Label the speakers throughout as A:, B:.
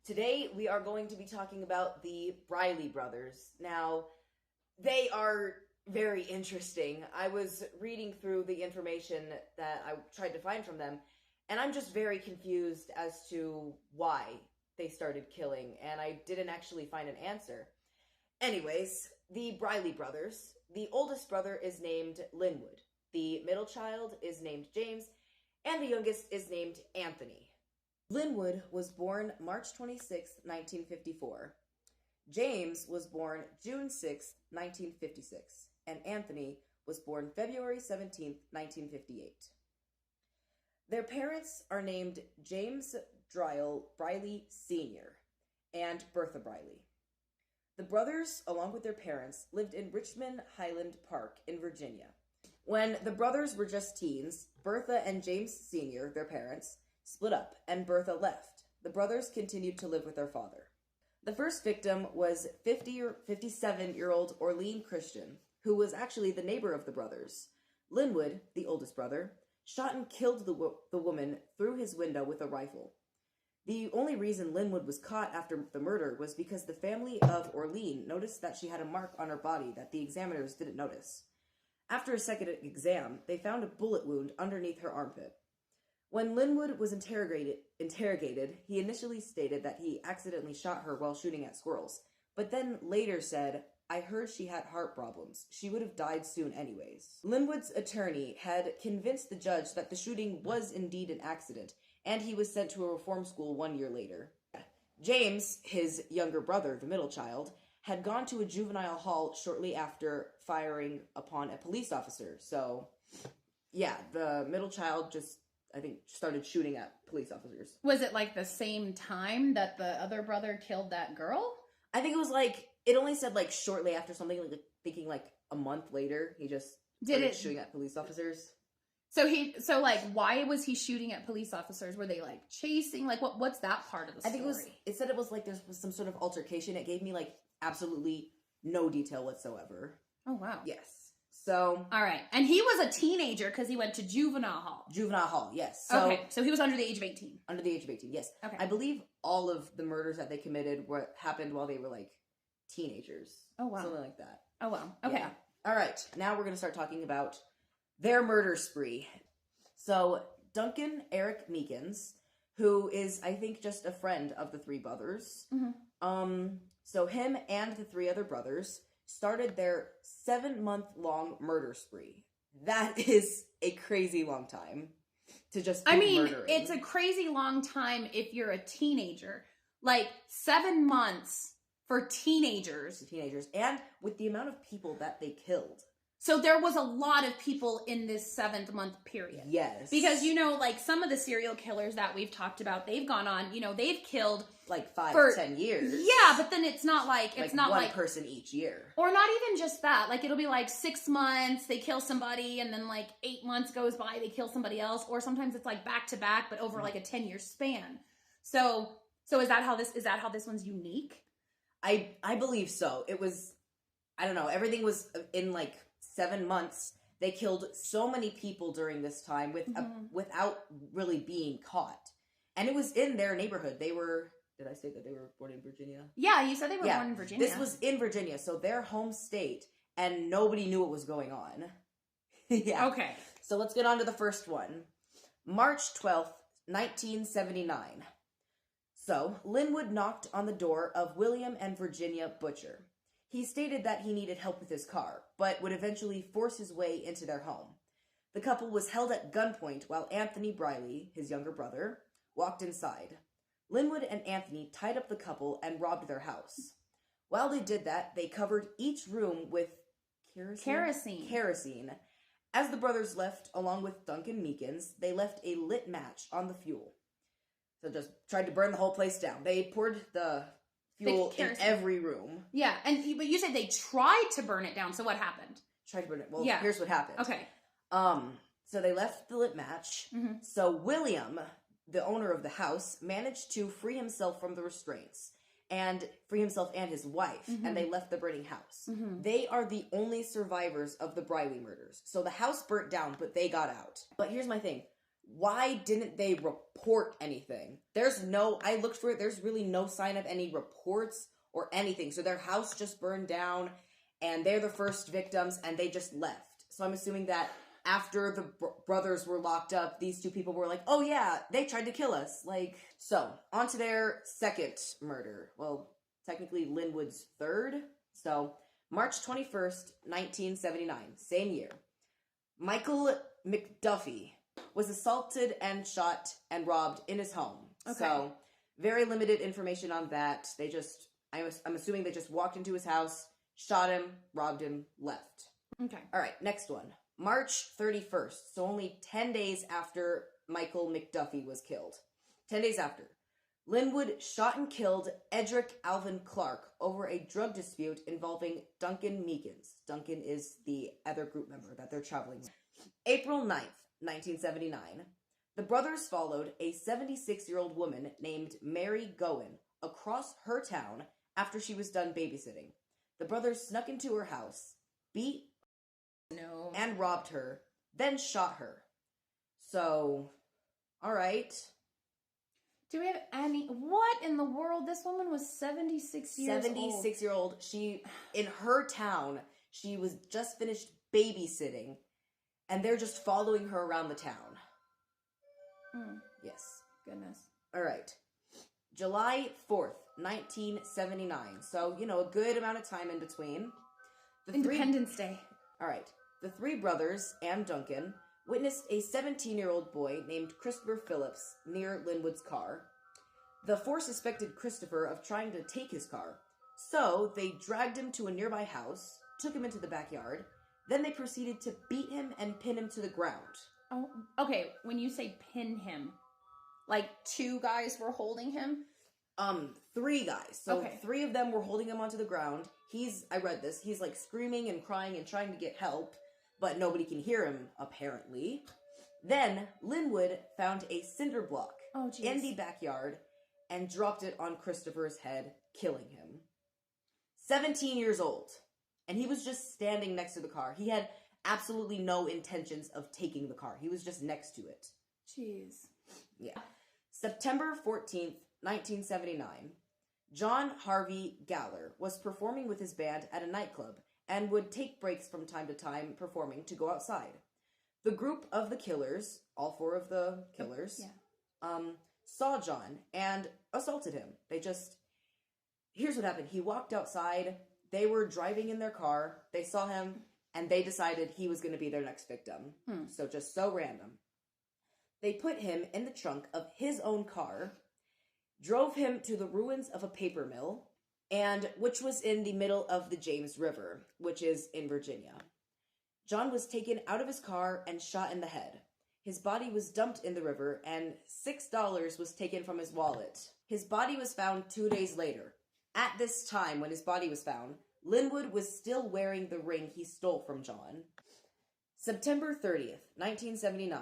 A: Today we are going to be talking about the Briley Brothers. Now, they are very interesting. I was reading through the information that I tried to find from them, and I'm just very confused as to why they started killing, and I didn't actually find an answer. Anyways, the Briley Brothers. The oldest brother is named Linwood. The middle child is named James, and the youngest is named Anthony. Linwood was born March 26, 1954. James was born June 6, 1956, and Anthony was born February 17, 1958. Their parents are named James Briley Sr. and Bertha Briley. The brothers, along with their parents, lived in Richmond Highland Park in Virginia. When the brothers were just teens, Bertha and James Sr., their parents, split up, and Bertha left. The brothers continued to live with their father. The first victim was 57-year-old Orlean Christian, who was actually the neighbor of the brothers. Linwood, the oldest brother, shot and killed the woman through his window with a rifle. The only reason Linwood was caught after the murder was because the family of Orlean noticed that she had a mark on her body that the examiners didn't notice. After a second exam, they found a bullet wound underneath her armpit. When Linwood was interrogated, he initially stated that he accidentally shot her while shooting at squirrels, but then later said, "I heard she had heart problems. She would have died soon anyways." Linwood's attorney had convinced the judge that the shooting was indeed an accident, and he was sent to a reform school 1 year later. James, his younger brother, the middle child, had gone to a juvenile hall shortly after firing upon a police officer. So, yeah, the middle child just, I think, started shooting at police officers.
B: Was it like the same time that the other brother killed that girl?
A: I think it was like, it only said like shortly after something, like thinking like a month later, he just started shooting at police officers.
B: So like, why was he shooting at police officers? Were they like chasing? Like, what's that part of the story?
A: I think it said it was like there was some sort of altercation. It gave me like absolutely no detail whatsoever.
B: Oh, wow.
A: Yes. So.
B: All right. And he was a teenager because he went to juvenile hall.
A: Juvenile hall, yes.
B: So, okay. So he was under the age of 18.
A: Under the age of 18, yes.
B: Okay.
A: I believe all of the murders that they committed happened while they were like teenagers.
B: Oh, wow.
A: Something like that.
B: Oh, wow. Okay.
A: Yeah. All right. Now we're going to start talking about their murder spree. So Duncan Eric Meekins, who is, I think, just a friend of the three brothers.
B: Mm-hmm.
A: So him and the three other brothers started their 7-month-long murder spree. That is a crazy long time to just keep murdering.
B: It's a crazy long time if you're a teenager. Like, 7 months for teenagers.
A: And with the amount of people that they killed.
B: So there was a lot of people in this 7th-month period.
A: Yes.
B: Because, like some of the serial killers that we've talked about, they've gone on, they've killed
A: like 5 to 10 years.
B: Yeah, but then it's not like, it's not
A: one
B: like
A: person each year.
B: Or not even just that. Like, it'll be like 6 months, they kill somebody, and then like 8 months goes by, they kill somebody else. Or sometimes it's like back to back, but over like a 10-year span. So is that how this one's unique?
A: I believe so. It was, I don't know, everything was in like 7 months. They killed so many people during this time without really being caught. And it was in their neighborhood. They were, did I say that they were born in Virginia?
B: Yeah, you said they were born in Virginia.
A: This was in Virginia, so their home state, and nobody knew what was going on. Yeah.
B: Okay.
A: So let's get on to the first one. March 12th, 1979. So, Linwood knocked on the door of William and Virginia Butcher. He stated that he needed help with his car, but would eventually force his way into their home. The couple was held at gunpoint while Anthony Briley, his younger brother, walked inside. Linwood and Anthony tied up the couple and robbed their house. While they did that, they covered each room with kerosene. As the brothers left, along with Duncan Meekins, they left a lit match on the fuel. So just tried to burn the whole place down. They poured the fuel in every room.
B: Yeah, but you said they tried to burn it down, so what happened?
A: Tried to burn it. Well, here's what happened.
B: Okay.
A: So they left the lit match. Mm-hmm. So William, the owner of the house, managed to free himself from the restraints and free himself and his wife, and they left the burning house. Mm-hmm. They are the only survivors of the Briley murders. So the house burnt down, but they got out. But here's my thing. why didn't they report anything? I looked for it, there's really no sign of any reports or anything. So their house just burned down, and they're the first victims, and they just left. So I'm assuming that after the brothers were locked up, these two people were like, oh yeah, they tried to kill us. So, on to their second murder. Well, technically Linwood's third. So, March 21st, 1979, same year. Michael McDuffie was assaulted and shot and robbed in his home. Okay. So, very limited information on that. I'm assuming they just walked into his house, shot him, robbed him, left.
B: Okay.
A: All right, next one. March 31st, so only 10 days after Michael McDuffie was killed. 10 days after. Linwood shot and killed Edric Alvin Clark over a drug dispute involving Duncan Meekins. Duncan is the other group member that they're traveling with. April 9th, 1979. The brothers followed a 76-year-old woman named Mary Gowen across her town after she was done babysitting. The brothers snuck into her house, beat and robbed her, then shot her. So, alright.
B: Do we have any... What in the world? This woman was 76 years old.
A: 76-year-old. In her town, she was just finished babysitting, and they're just following her around the town. Yes.
B: Goodness.
A: Alright. July 4th, 1979. So, a good amount of time in between.
B: Independence Day.
A: Alright. The three brothers and Duncan witnessed a 17-year-old boy named Christopher Phillips near Linwood's car. The four suspected Christopher of trying to take his car, so they dragged him to a nearby house, took him into the backyard, then they proceeded to beat him and pin him to the ground.
B: Oh, okay. When you say pin him, like two guys were holding him?
A: Three guys. So
B: okay.
A: Three of them were holding him onto the ground. I read this, he's screaming and crying and trying to get help, but nobody can hear him, apparently. Then, Linwood found a cinder block in the backyard and dropped it on Christopher's head, killing him. 17 years old. And he was just standing next to the car. He had absolutely no intentions of taking the car. He was just next to it.
B: Jeez.
A: Yeah. September 14th, 1979. John Harvey Galler was performing with his band at a nightclub and would take breaks from time to time performing to go outside. The group of the killers, all four of the killers, saw John and assaulted him. Here's what happened. He walked outside, they were driving in their car, they saw him, and they decided he was going to be their next victim. So just so random. They put him in the trunk of his own car, drove him to the ruins of a paper mill, which was in the middle of the James River, which is in Virginia. John was taken out of his car and shot in the head. His body was dumped in the river, and $6 was taken from his wallet. His body was found 2 days later. At this time, when his body was found, Linwood was still wearing the ring he stole from John. September 30th, 1979.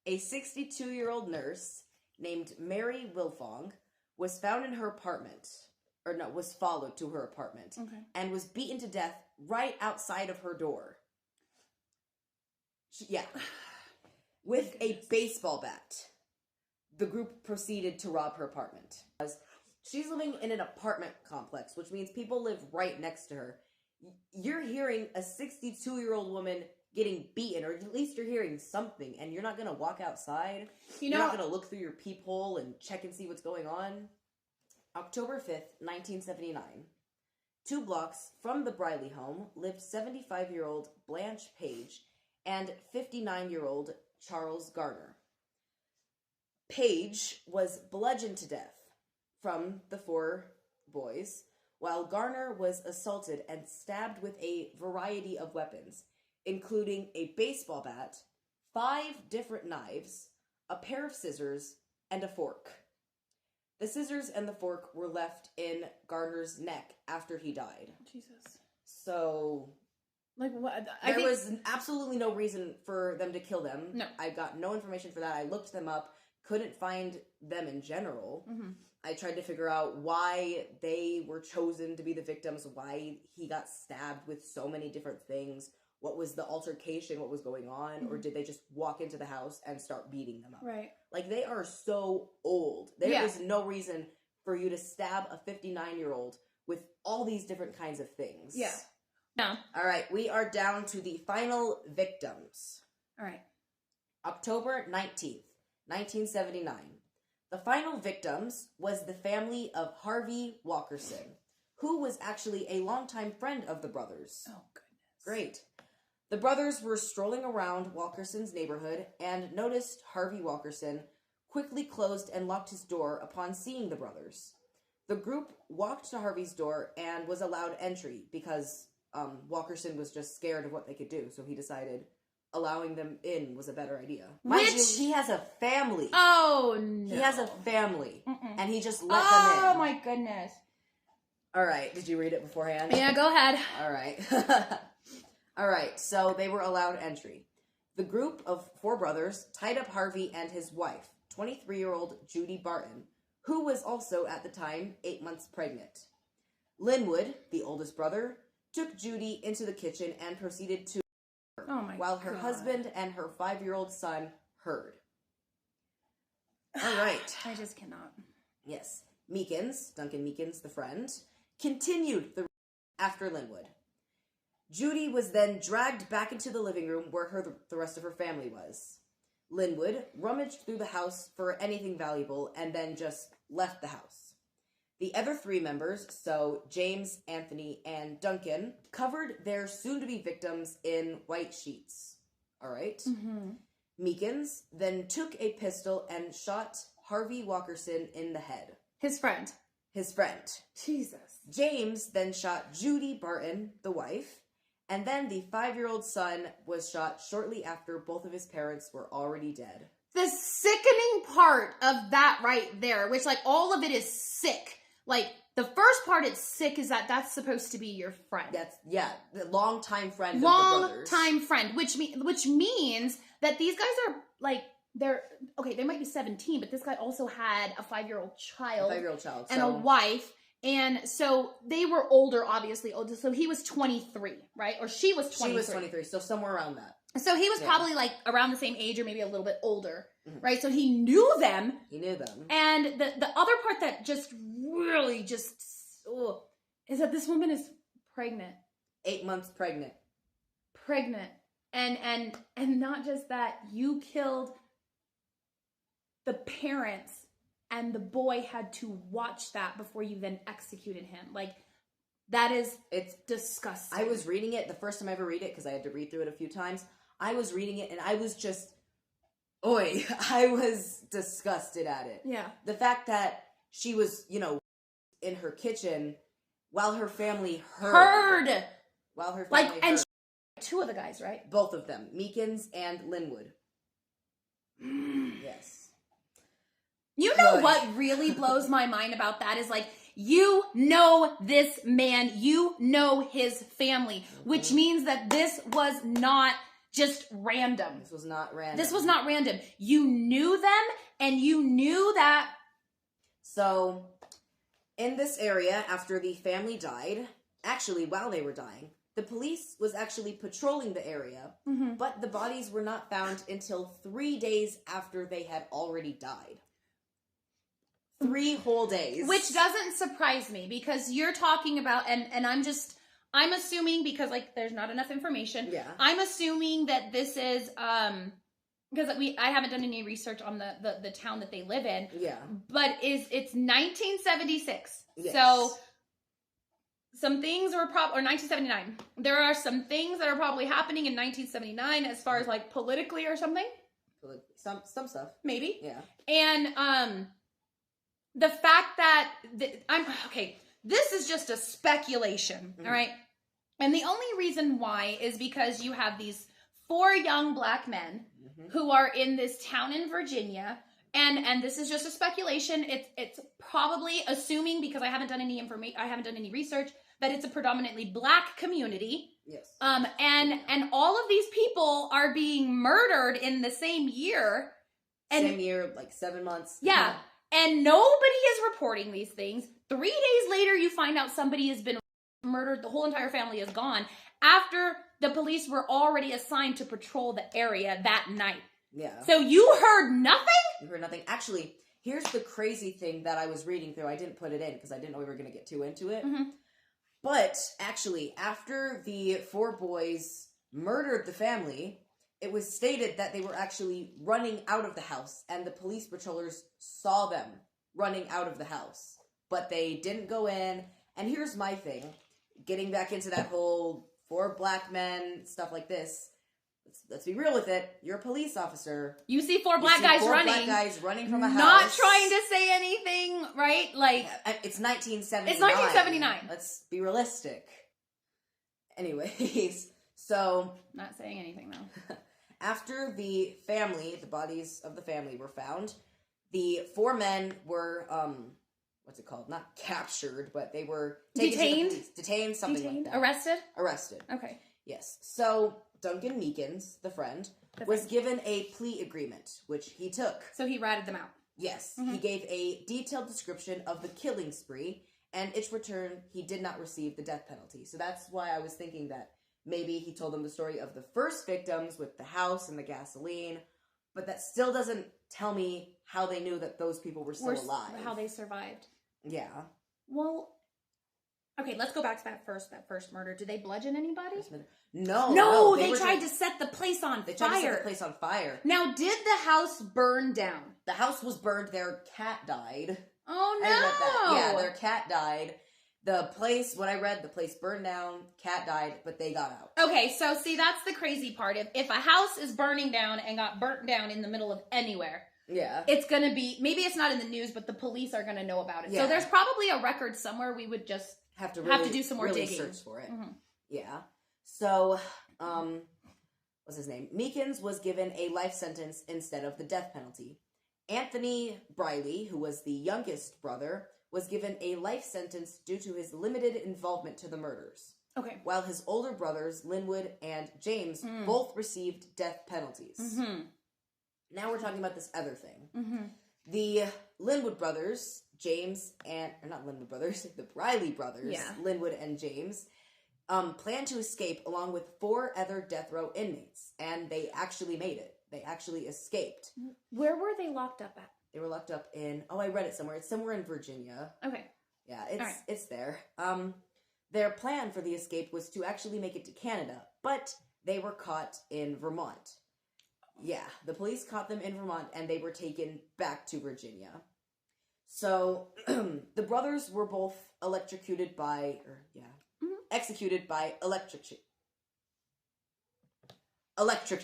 A: A 62-year-old nurse named Mary Wilfong was found in her apartment, was followed to her apartment, and was beaten to death right outside of her door. With a baseball bat. The group proceeded to rob her apartment. She's living in an apartment complex, which means people live right next to her. You're hearing a 62-year-old woman getting beaten, or at least you're hearing something, and you're not going to walk outside? You're not going to look through your peephole and check and see what's going on? October 5th, 1979. 2 blocks from the Briley home lived 75-year-old Blanche Page and 59-year-old Charles Garner. Page was bludgeoned to death from the 4 boys, while Garner was assaulted and stabbed with a variety of weapons, including a baseball bat, 5 different knives, a pair of scissors, and a fork. The scissors and the fork were left in Garner's neck after he died.
B: Jesus.
A: So,
B: what?
A: There was absolutely no reason for them to kill them.
B: No.
A: I got no information for that. I looked them up, couldn't find them in general. I tried to figure out why they were chosen to be the victims, why he got stabbed with so many different things, what was the altercation, what was going on, or did they just walk into the house and start beating them up?
B: Right.
A: Like, they are so old. There is no reason for you to stab a 59-year-old with all these different kinds of things.
B: Yeah. No.
A: All right, we are down to the final victims.
B: All right.
A: October 19th, 1979. The final victims was the family of Harvey Walkerson, who was actually a longtime friend of the brothers.
B: Oh, goodness.
A: Great. The brothers were strolling around Walkerson's neighborhood and noticed Harvey Walkerson quickly closed and locked his door upon seeing the brothers. The group walked to Harvey's door and was allowed entry because Walkerson was just scared of what they could do, so he decided allowing them in was a better idea. Mind you, he has a family.
B: Oh, no.
A: He has a family, and he just let them in.
B: Oh, my goodness.
A: All right, did you read it beforehand?
B: Yeah, go ahead.
A: All right. All right, so they were allowed entry. The group of 4 brothers tied up Harvey and his wife, 23-year-old Judy Barton, who was also at the time 8 months pregnant. Linwood, the oldest brother, took Judy into the kitchen and proceeded to her, while her husband and her 5-year-old son heard. All right.
B: I just cannot.
A: Yes. Meekins, Duncan Meekins, the friend, continued the after Linwood. Judy was then dragged back into the living room where the rest of her family was. Linwood rummaged through the house for anything valuable and then just left the house. The other 3 members, so James, Anthony, and Duncan, covered their soon-to-be victims in white sheets. All right? Meekins then took a pistol and shot Harvey Walkerson in the head.
B: His friend.
A: His friend.
B: Jesus.
A: James then shot Judy Barton, the wife, and then the 5-year-old son was shot shortly after both of his parents were already dead.
B: The sickening part of that right there, which, like, all of it is sick. Like, the first part it's sick is that that's supposed to be your friend.
A: That's, the longtime friend of the brothers.
B: Longtime friend, which means that these guys are, like, they might be 17, but this guy also had a 5-year-old child. And a wife. And so they were older, obviously older. So he was 23, right? Or she was 23.
A: She was 23, so somewhere around that.
B: So he was probably like around the same age or maybe a little bit older, right? So he knew them.
A: He knew them. And
B: the other part that just really just is that this woman is pregnant.
A: 8 months pregnant.
B: And not just that, you killed the parents. And the boy had to watch that before you then executed him. Like, it's disgusting.
A: I was reading it, the first time I ever read it, because I had to read through it a few times. I was reading it, and I was just, I was disgusted at it.
B: Yeah.
A: The fact that she was, in her kitchen while her family heard. While her family heard.
B: And 2 of the guys, right?
A: Both of them. Meekins and Linwood. Yes.
B: You know what really blows my mind about that is, like, you know this man, you know his family, which means that this was not just random.
A: This was not random.
B: You knew them, and you knew that.
A: So, in this area, after the family died, actually, while they were dying, the police was actually patrolling the area, but the bodies were not found until 3 days after they had already died. 3 whole days.
B: Which doesn't surprise me, because you're talking about, and I'm assuming, because, like, there's not enough information.
A: Yeah.
B: I'm assuming that this is, because I haven't done any research on the town that they live in.
A: Yeah.
B: But it's 1976.
A: Yes.
B: So some things were or 1979. There are some things that are probably happening in 1979 as far as, like, politically or something.
A: Some stuff.
B: Maybe.
A: Yeah.
B: And, the fact that this is just a speculation, all right? And the only reason why is because you have these 4 young black men who are in this town in Virginia, and this is just a speculation. It's probably assuming, because I haven't done any research, that it's a predominantly black community.
A: Yes.
B: And all of these people are being murdered in the same year.
A: Same year, like 7 months.
B: Yeah. And nobody is reporting these things. 3 days later, you find out somebody has been murdered, the whole entire family is gone, after the police were already assigned to patrol the area that night.
A: Yeah.
B: So you heard nothing?
A: You heard nothing. Actually, here's the crazy thing that I was reading through. I didn't put it in because I didn't know we were going to get too into it.
B: Mm-hmm.
A: But actually, after the 4 boys murdered the family, it was stated that they were actually running out of the house, and the police patrollers saw them running out of the house. But they didn't go in. And here's my thing. Getting back into that whole 4 black men, stuff like this. Let's be real with it. You're a police officer.
B: You see 4 black guys running.
A: Black guys running from a house.
B: Not trying to say anything, right? Like,
A: it's 1979.
B: It's 1979.
A: Let's be realistic. Anyways, so
B: not saying anything though.
A: After the bodies of the family were found, the 4 men were what's it called? Not captured, but they were taken detained, something like that. Arrested.
B: Okay.
A: Yes. So Duncan Meekins, the friend, was given a plea agreement, which he took.
B: So he ratted them out.
A: Yes. Mm-hmm. He gave a detailed description of the killing spree, and in return, he did not receive the death penalty. So that's why I was thinking that maybe he told them the story of the first victims with the house and the gasoline, but that still doesn't tell me how they knew that those people were still alive.
B: How they survived.
A: Yeah.
B: Well, okay, let's go back to that first murder. Did they bludgeon anybody?
A: No,
B: they tried to set the place on fire.
A: They tried to set the place on fire.
B: Now, did the house burn down?
A: The house was burned. Their cat died.
B: Oh, no.
A: I read that. Yeah, their cat died. The place burned down, cat died, but they got out.
B: Okay, so see, that's the crazy part. If a house is burning down and got burnt down in the middle of anywhere,
A: yeah,
B: it's going to be, maybe it's not in the news, but the police are going to know about it.
A: Yeah.
B: So there's probably a record somewhere. We would just
A: have to
B: do some more digging.
A: Search for it. Mm-hmm. Yeah. So, what's his name? Meekins was given a life sentence instead of the death penalty. Anthony Briley, who was the youngest brother, was given a life sentence due to his limited involvement to the murders.
B: Okay.
A: While his older brothers, Linwood and James, both received death penalties. Mm-hmm. Now we're talking about this other thing. Mm-hmm. The Linwood brothers, the Briley brothers, Linwood and James, planned to escape along with 4 other death row inmates, and they actually made it. They actually escaped.
B: Where were they locked up at?
A: They were locked up in, I read it somewhere. It's somewhere in Virginia.
B: Okay.
A: Yeah, it's there. Their plan for the escape was to actually make it to Canada, but they were caught in Vermont. Yeah, the police caught them in Vermont, and they were taken back to Virginia. So, the brothers were both executed by electric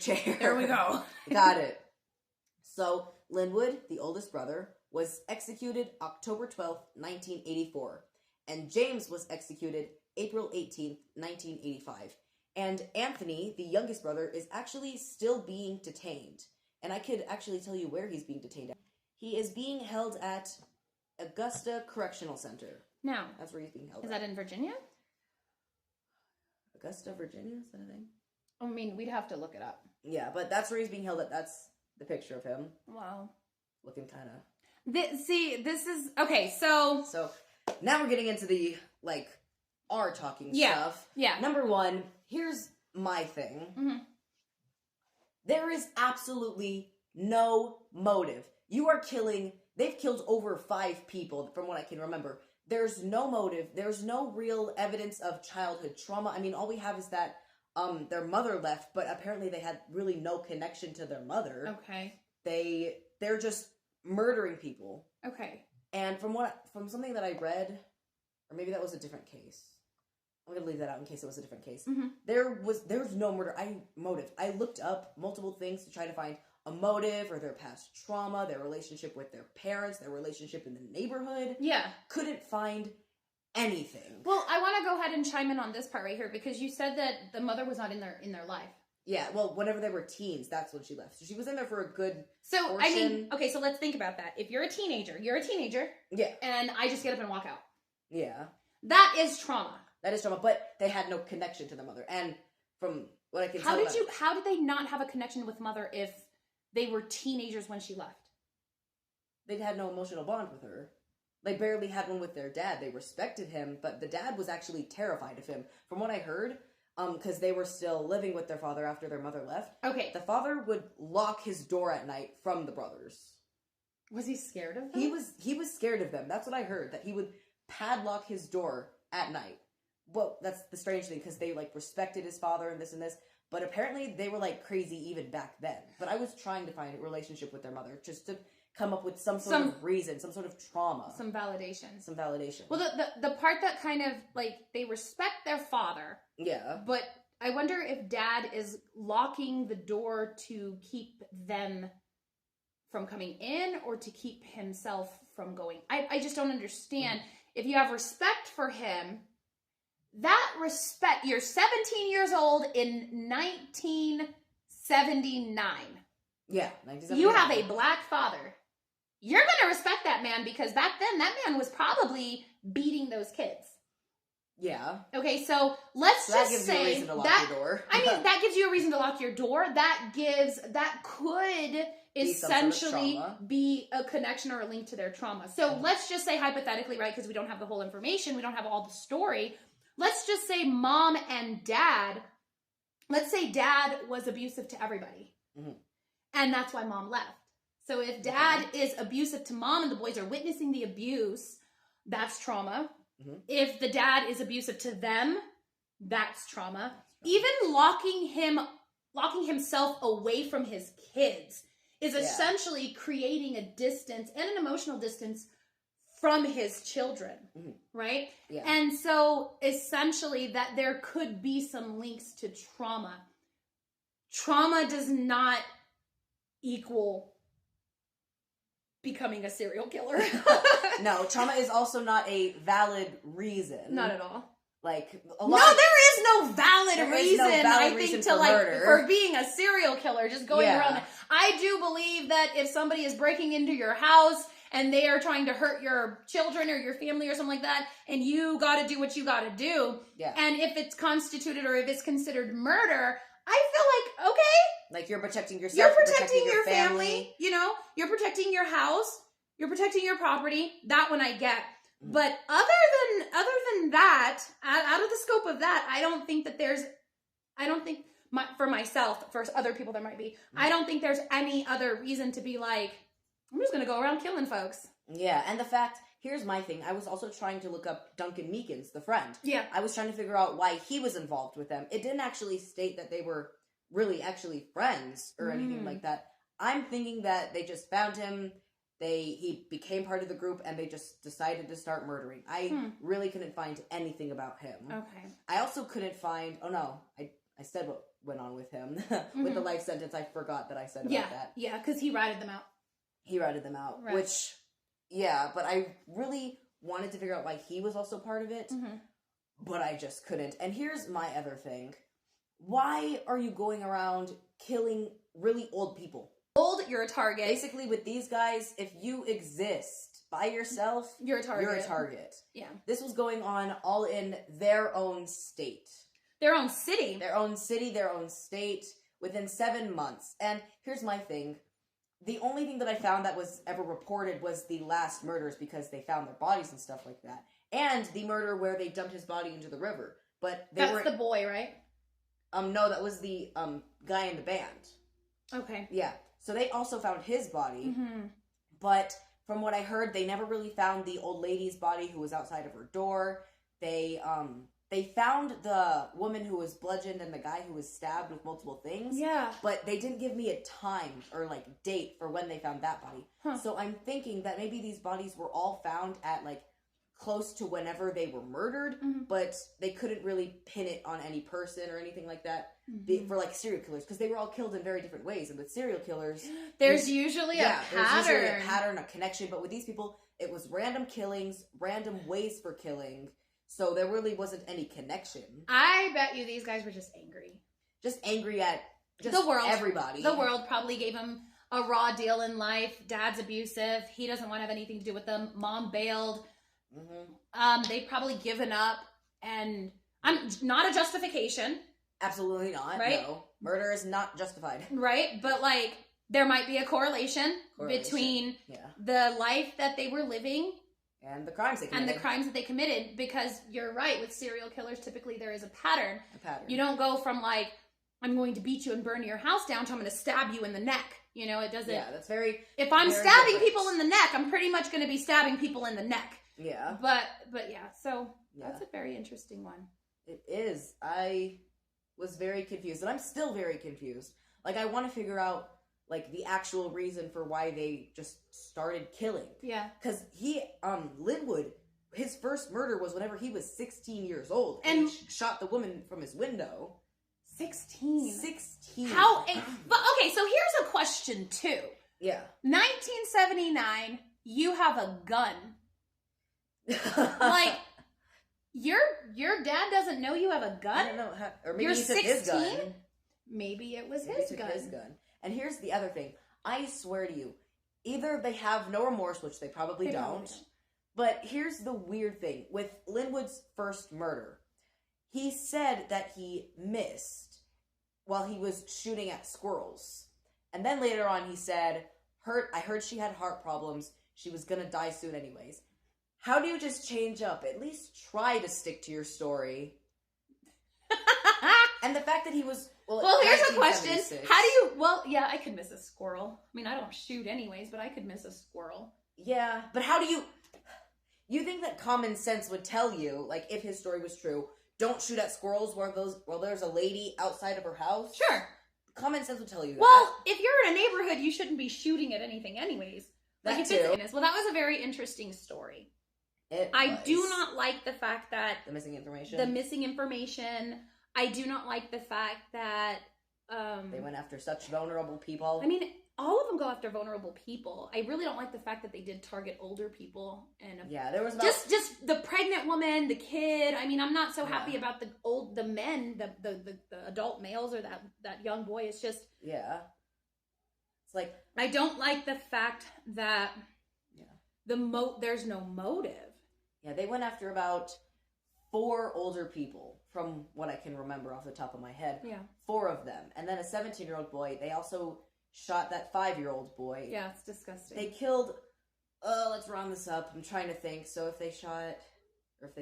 A: chair.
B: There we go.
A: Got it. So, Linwood, the oldest brother, was executed October 12th, 1984, and James was executed April 18th, 1985. And Anthony, the youngest brother, is actually still being detained. And I could actually tell you where he's being detained at. He is being held at Augusta Correctional Center.
B: Now,
A: that's where he's being held.
B: Is that in Virginia?
A: Augusta, Virginia? Is that a thing?
B: I mean, we'd have to look it up.
A: Yeah, but that's where he's being held at. That's the picture of him.
B: Wow.
A: Looking kind of...
B: this is... Okay, so...
A: So, now we're getting into the, our talking stuff.
B: Yeah.
A: Number 1, here's my thing. Mm-hmm. There is absolutely no motive. You are killing... They've killed over 5 people, from what I can remember. There's no motive. There's no real evidence of childhood trauma. I mean, all we have is that their mother left, but apparently they had really no connection to their mother.
B: Okay.
A: They're just murdering people.
B: Okay.
A: And from something that I read, or maybe that was a different case. I'm gonna leave that out in case it was a different case. Mm-hmm. There's no motive. I looked up multiple things to try to find a motive or their past trauma, their relationship with their parents, their relationship in the neighborhood. Yeah. Couldn't find anything.
B: Well, I want to go ahead and chime in on this part right here because you said that the mother was not in their life.
A: Yeah, well, whenever they were teens, that's when she left. So she was in there for a good
B: portion. I mean, okay, so let's think about that. If you're a teenager. Yeah. And I just get up and walk out.
A: Yeah.
B: That is trauma.
A: But they had no connection to the mother. And from what I can tell
B: how did they not have a connection with mother if they were teenagers when she left?
A: They had no emotional bond with her. like barely had one with their dad. They respected him, but the dad was actually terrified of him. From what I heard, because they were still living with their father after their mother left.
B: Okay.
A: The father would lock his door at night from the brothers.
B: Was he scared of them?
A: He was scared of them. That's what I heard, that he would padlock his door at night. Well, that's the strange thing, because they, like, respected his father and this, but apparently they were, like, crazy even back then. But I was trying to find a relationship with their mother, just to come up with some sort of reason, some sort of trauma.
B: Some validation.
A: Some validation.
B: Well, the part that kind of, like, they respect their father.
A: Yeah.
B: But I wonder if dad is locking the door to keep them from coming in or to keep himself from going. I just don't understand. If you have respect for him, that respect, you're 17 years old in 1979.
A: Yeah, 1979.
B: You have a black father. You're going to respect that man because back then that man was probably beating those kids.
A: Yeah.
B: Okay, so let's just
A: gives
B: say
A: you a reason to lock your door.
B: I mean, that gives you a reason to lock your door. That could essentially be a connection or a link to their trauma. So let's just say hypothetically, right, because we don't have the whole information, we don't have all the story. Let's just say mom and dad, let's say dad was abusive to everybody. Mm-hmm. And that's why mom left. So if dad is abusive to mom and the boys are witnessing the abuse, that's trauma. Mm-hmm. If the dad is abusive to them, that's trauma. Even locking himself away from his kids is essentially creating a distance and an emotional distance from his children, right? Yeah. And so essentially that there could be some links to trauma. Trauma does not equal becoming a serial killer.
A: No, trauma is also not a valid reason.
B: Not at all.
A: Like there is
B: no valid reason to like murder. For being a serial killer, just going around. I do believe that if somebody is breaking into your house and they are trying to hurt your children or your family or something like that, and you got to do what you got to do. Yeah. And if it's constituted or if it's considered murder, I feel like, okay.
A: Like you're protecting yourself.
B: You're protecting your family. You know, you're protecting your house. You're protecting your property. That one I get. But other than that, out of the scope of that, for myself, for other people there might be, I don't think there's any other reason to be like, I'm just going to go around killing folks.
A: Yeah, and the fact, here's my thing. I was also trying to look up Duncan Meekins, the friend. Yeah. I was trying to figure out why he was involved with them. It didn't actually state that they were really actually friends or anything like that. I'm thinking that they just found him, he became part of the group, and they just decided to start murdering. I really couldn't find anything about him. Okay. I also couldn't find, I said what went on with him. With the life sentence, I forgot that I said about that.
B: Yeah, because he ratted them out.
A: Right. Which, but I really wanted to figure out why he was also part of it, but I just couldn't. And here's my other thing. Why are you going around killing really old people?
B: You're a target.
A: Basically, with these guys, if you exist by yourself, you're a target. Yeah. This was going on all in their own state.
B: Their own city.
A: Their own state, within 7 months. And here's my thing. The only thing that I found that was ever reported was the last murders because they found their bodies and stuff like that. And the murder where they dumped his body into the river. But
B: that's the boy, right?
A: No, that was the guy in the band. Okay. Yeah. So they also found his body. But from what I heard, they never really found the old lady's body who was outside of her door. They found the woman who was bludgeoned and the guy who was stabbed with multiple things. Yeah. But they didn't give me a time or like date for when they found that body. Huh. So I'm thinking that maybe these bodies were all found at like close to whenever they were murdered, but they couldn't really pin it on any person or anything like that for like serial killers, because they were all killed in very different ways. And with serial killers,
B: there's usually a
A: pattern, a connection. But with these people, it was random killings, random ways for killing. So there really wasn't any connection.
B: I bet you these guys were just angry.
A: Just angry at the world. Everybody.
B: The world probably gave him a raw deal in life. Dad's abusive. He doesn't want to have anything to do with them. Mom bailed. They've probably given up. And I'm not a justification.
A: Absolutely not. Right? No. Murder is not justified.
B: Right? But like, there might be a correlation. Between the life that they were living
A: And the crimes they committed.
B: And the crimes that they committed, because you're right, with serial killers, typically there is a pattern.
A: A pattern.
B: You don't go from like, I'm going to beat you and burn your house down to I'm going to stab you in the neck. You know, it doesn't.
A: Yeah, that's very.
B: If I'm
A: very
B: stabbing
A: different.
B: people in the neck, I'm pretty much going to be stabbing people in the neck.
A: Yeah.
B: But yeah, so
A: Yeah.
B: that's a very interesting one.
A: It is. I was very confused, and I'm still very confused. Like, I want to figure out, like, the actual reason for why they just started killing.
B: Yeah.
A: Because Linwood, his first murder was whenever he was 16 years old.
B: And
A: he shot the woman from his window.
B: 16.
A: 16.
B: How? But okay, so here's a question too.
A: Yeah.
B: 1979, you have a gun. Like, your dad doesn't know you have a gun?
A: I don't know. Or maybe
B: You're
A: he took his
B: 16?
A: gun.
B: Maybe it was
A: Maybe
B: his
A: he took
B: gun.
A: his gun. And here's the other thing. I swear to you, either they have no remorse, which they probably don't. But here's the weird thing. With Linwood's first murder, he said that he missed while he was shooting at squirrels. And then later on he said, I heard she had heart problems. She was going to die soon anyways. How do you just change up? At least try to stick to your story. And the fact that he was...
B: Well, here's a question.
A: 1976.
B: How do you... Well, yeah, I could miss a squirrel. I mean, I don't shoot anyways, but I could miss a squirrel.
A: Yeah, but how do you... You think that common sense would tell you, like, if his story was true, don't shoot at squirrels while there's a lady outside of her house?
B: Sure.
A: Common sense would tell you that.
B: Well, if you're in a neighborhood, you shouldn't be shooting at anything anyways. Like,
A: That
B: if
A: too.
B: it's... Well, that was a very interesting story.
A: I
B: do not like the fact that...
A: The missing information?
B: The missing information. I do not like the fact that...
A: They went after such vulnerable people.
B: I mean, all of them go after vulnerable people. I really don't like the fact that they did target older people. And
A: yeah, there was about...
B: Just the pregnant woman, the kid. I mean, I'm not so happy about the men, the adult males, or that young boy. It's just...
A: Yeah. It's like...
B: I don't like the fact that there's no motive.
A: Yeah, they went after about 4 older people, from what I can remember off the top of my head.
B: Yeah.
A: 4 of them. And then a 17-year-old boy. They also shot that 5-year-old boy.
B: Yeah, it's disgusting.
A: They killed... let's round this up. I'm trying to think. So if they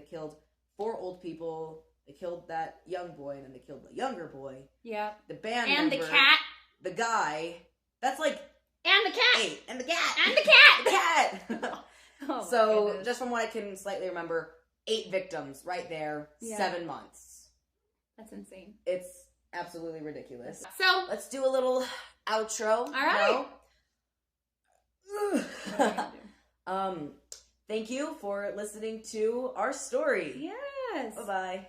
A: killed 4 old people, they killed that young boy, and then they killed the younger boy.
B: Yeah.
A: The band
B: and
A: member,
B: the cat.
A: the guy. That's like...
B: And the cat.
A: 8. And the cat.
B: And the cat.
A: The cat.
B: Oh,
A: So, just from what I can slightly remember, 8 victims right there, 7 months.
B: That's insane.
A: It's absolutely ridiculous.
B: So,
A: Let's do a little outro.
B: all right.
A: Thank you for listening to our story.
B: Yes.
A: Bye-bye.